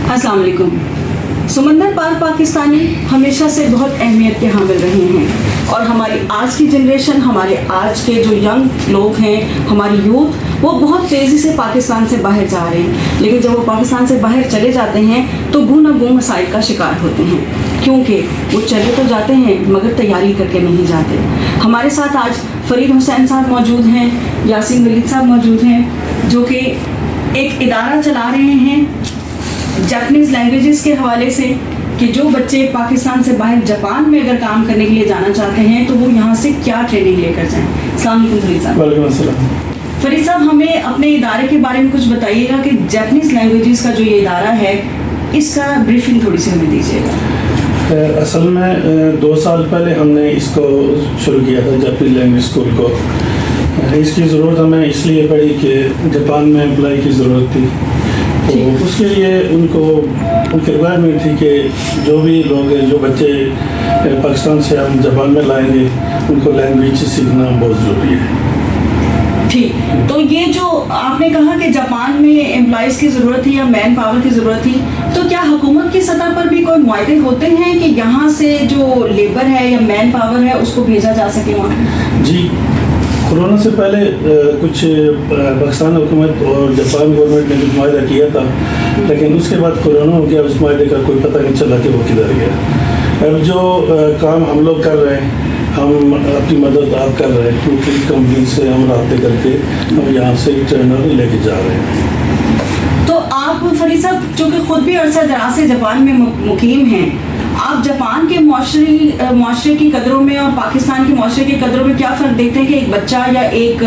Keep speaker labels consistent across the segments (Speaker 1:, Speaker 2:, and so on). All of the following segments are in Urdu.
Speaker 1: السلام علیکم. سمندر پار پاکستانی ہمیشہ سے بہت اہمیت کے حامل رہے ہیں اور ہماری آج کی جنریشن، ہمارے آج کے جو ینگ لوگ ہیں، ہماری یوتھ، وہ بہت تیزی سے پاکستان سے باہر جا رہے ہیں. لیکن جب وہ پاکستان سے باہر چلے جاتے ہیں تو گو نہ گو مسائل کا شکار ہوتے ہیں، کیونکہ وہ چلے تو جاتے ہیں مگر تیاری کر کے نہیں جاتے. ہمارے ساتھ آج فرید حسین صاحب موجود ہیں، یاسین ولید صاحب موجود ہیں، جو کہ ایک ادارہ چلا رہے ہیں جاپنیز لینگویجز کے حوالے سے، کہ جو بچے پاکستان سے باہر جاپان میں اگر کام کرنے کے لیے جانا چاہتے ہیں تو وہ یہاں سے کیا ٹریننگ لے کر جائیں. السلام علیکم فرید صاحب.
Speaker 2: وعلیکم السلام.
Speaker 1: فرید صاحب، ہمیں اپنے ادارے کے بارے میں کچھ بتائیے گا کہ جاپنیز لینگویجز کا جو یہ ادارہ ہے اس کا بریفنگ تھوڑی سی ہمیں دیجیے گا.
Speaker 2: اصل میں 2 سال پہلے ہم نے اس کو شروع کیا تھا، جاپنیز لینگویج اسکول کو. اس کی ضرورت ہمیں اس لیے پڑی کہ جاپان میں امپلائی کی ضرورت تھی، تو اس کے لیے ان کی ریکوائرمنٹ تھی کہ جو بھی لوگ ہیں، جو بچے پاکستان سے ہم جاپان میں لائیں گے، ان کو لینگویج سیکھنا بہت ضروری ہے.
Speaker 1: ٹھیک، تو یہ جو آپ نے کہا کہ جاپان میں امپلائیز کی ضرورت تھی یا مین پاور کی ضرورت تھی، تو کیا حکومت کی سطح پر بھی کوئی معاہدے ہوتے ہیں کہ یہاں سے جو لیبر ہے یا مین پاور ہے اس کو بھیجا جا سکے وہاں؟
Speaker 2: جی، کورونا سے پہلے کچھ پاکستان حکومت اور جاپان گورنمنٹ نے کچھ معاہدہ کیا تھا، لیکن اس کے بعد کورونا ہو گیا، اس معاہدے کا کوئی پتہ نہیں چلا کہ وہ کدھر گیا. اب جو کام ہم لوگ کر رہے ہیں، ہم اپنی مدد آپ کر رہے ہیں، مختلف کمپنی سے ہم رابطے کر کے ہم یہاں سے ٹرینر لے کے جا رہے ہیں.
Speaker 1: تو آپ فرید صاحب چونکہ خود بھی عرصہ دراز سے جاپان میں مقیم ہیں، آپ جاپان کے معاشرے کی قدروں میں اور پاکستان کے معاشرے کی قدروں میں کیا فرق دیکھتے ہیں کہ ایک بچہ یا ایک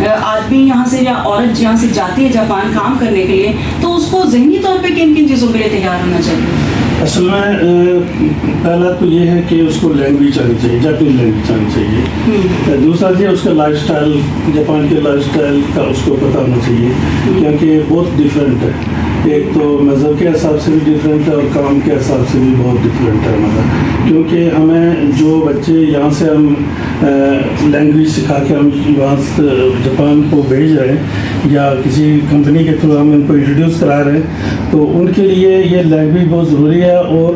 Speaker 1: آدمی یہاں سے یا عورت یہاں سے جاتی ہے جاپان کام کرنے کے لیے، تو اس کو ذہنی طور پہ کن کن چیزوں کے لیے تیار ہونا چاہیے؟
Speaker 2: اصل میں پہلا تو یہ ہے کہ اس کو لینگویج آنی چاہیے، جاپنیز لینگویج آنی چاہیے. دوسرا یہ اس کا لائف اسٹائل، جاپان کے لائف اسٹائل کا اس کو پتہ ہونا چاہیے، کیونکہ بہت ڈفرینٹ ہے. ایک تو مذہب کے حساب سے بھی ڈفرینٹ ہے اور کام کے حساب سے بھی بہت ڈفرینٹ ہے مذہب. کیونکہ ہمیں جو بچے یہاں سے ہم لینگویج سکھا کے ہم وہاں سے جاپان کو بھیج رہے ہیں یا کسی کمپنی کے تھرو ہم ان کو انٹروڈیوس کرا رہے ہیں، تو ان کے لیے یہ لینگویج بہت ضروری ہے. اور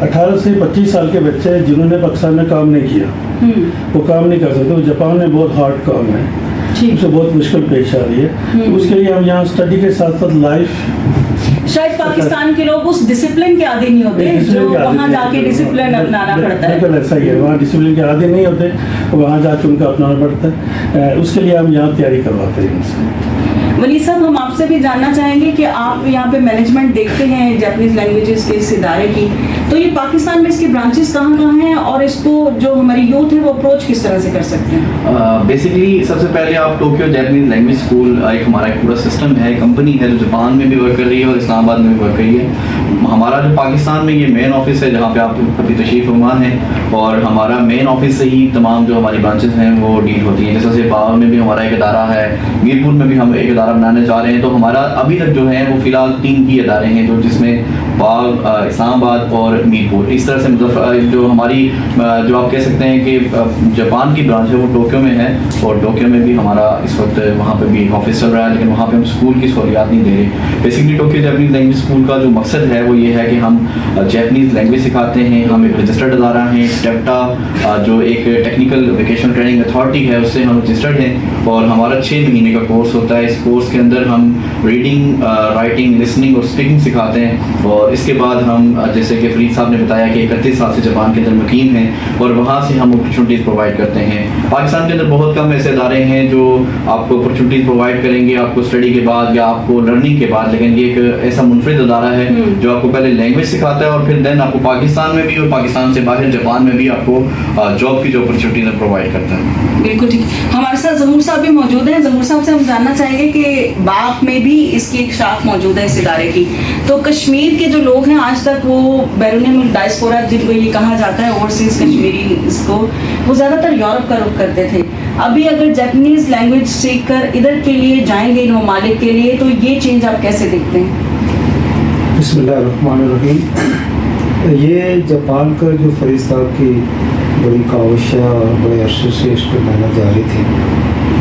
Speaker 2: 18 سے 25 سال کے بچے جنہوں نے پاکستان میں کام نہیں کیا، وہ کام نہیں کر سکتے. وہ جاپان میں بہت ہارڈ کام ہے، اس سے بہت مشکل پیش آ رہی ہے. اس کے لیے ہم یہاں اسٹڈی کے ساتھ ساتھ لائف،
Speaker 1: شاید پاکستان کے لوگ اس ڈسپلن کے عادی نہیں ہوتے جو وہاں جا کے ڈسپلن اپنانا پڑتا ہے.
Speaker 2: بالکل ایسا ہی ہے، وہاں ڈسپلن کے عادی نہیں ہوتے، وہاں جا کے ان کا اپنانا پڑتا ہے. اس کے لیے ہم یہاں تیاری کرواتے ہیں ان سے.
Speaker 1: ولید صاحب، ہم آپ سے بھی جاننا چاہیں گے کہ آپ یہاں پہ مینجمنٹ دیکھتے ہیں جاپنیز لینگویجز کے اس ادارے کی، تو یہ پاکستان میں اس کی برانچز کہاں کہاں ہیں اور اس کو جو ہماری یوتھ ہے وہ اپروچ کس طرح سے کر سکتے ہیں؟
Speaker 3: بیسکلی سب سے پہلے آپ ٹوکیو جاپنیز لینگویج اسکول ہمارا ایک پورا سسٹم ہے، کمپنی ہے جو جاپان میں بھی ورک کر رہی ہے اور اسلام آباد میں بھی ورک کر رہی ہے. ہمارا جو پاکستان میں یہ مین آفس ہے جہاں پہ آپ ابھی تشریف فرما ہیں، اور ہمارا مین آفس سے ہی تمام جو ہماری برانچز ہیں وہ ڈیل ہوتی ہیں. جیسے باور میں بھی ہمارا ایک ادارہ ہے، میرپور میں بھی ہم ایک ادارہ بنانے جا رہے ہیں. تو ہمارا ابھی تک جو ہے وہ فی الحال 3 ہی ادارے ہیں، جو جس میں باغ، اسلام آباد اور میرپور. اس طرح سے جو ہماری جو آپ کہہ سکتے ہیں کہ جاپان کی برانچ ہے وہ ٹوکیو میں ہے، اور ٹوکیو میں بھی ہمارا اس وقت وہاں پہ بھی آفس چل رہا ہے، لیکن وہاں پہ ہم اسکول کی سہولیات نہیں دے رہے. Basically Tokyo Japanese language school کا جو مقصد ہے وہ یہ ہے کہ ہم جاپنیز لینگویج سکھاتے ہیں. ہم ایک رجسٹرڈ ادارہ ہیں، ٹیپٹا جو ایک ٹیکنیکل ویکیشنل ٹریننگ اتھارٹی ہے، اس سے ہم رجسٹرڈ ہیں، اور ہمارا 6 مہینے کا کورس ہوتا ہے. اس کورس کے اندر ہم ریڈنگ، رائٹنگ، لسننگ اور اسپیکنگ سکھاتے ہیں. اور اس کے بعد ہم جیسے کہ فرید صاحب نے بتایا کہ 31 سال سے جاپان کے اندر مقیم ہیں، اور وہاں سے ہم اپرچونیٹیز پرووائڈ کرتے ہیں. پاکستان کے اندر بہت کم ایسے ادارے ہیں جو آپ کو اپرچونیٹیز پرووائڈ کریں گے آپ کو اسٹڈی کے بعد یا آپ کو لرننگ کے بعد، لیکن یہ ایک ایسا منفرد ادارہ ہے جو آپ کو پہلے لینگویج سکھاتا ہے اور پھر دین آپ کو پاکستان میں بھی اور پاکستان سے باہر جاپان میں بھی آپ کو جاب کی جو اپرچونیٹیز پرووائڈ کرتا ہے.
Speaker 1: بالکل ٹھیک. ہمارے ساتھ ظہور صاحب بھی موجود ہیں. ظہور صاحب سے ہم جاننا چاہیں گے کہ باغ میں بھی اس کی ایک شاخ موجود ہے اس ادارے کی. تو کشمیر کے جو لوگ ہیں آج تک وہ بیرون ملک ڈائسپورا جن کو یہ کہا جاتا ہے اوورسیز کشمیری، اس کو وہ زیادہ تر یورپ کا رخ کرتے تھے. ابھی اگر جاپنیز لینگویج سیکھ کر ادھر کے لیے جائیں گے ان ممالک کے لیے، تو یہ چینج آپ کیسے دیکھتے ہیں؟
Speaker 4: بسم اللہ الرحمن الرحیم. یہ جاپان کا جو فرید صاحب کی بڑی کاوش ہے اور بڑے عرصے سے اس پہ محنت جاری تھی،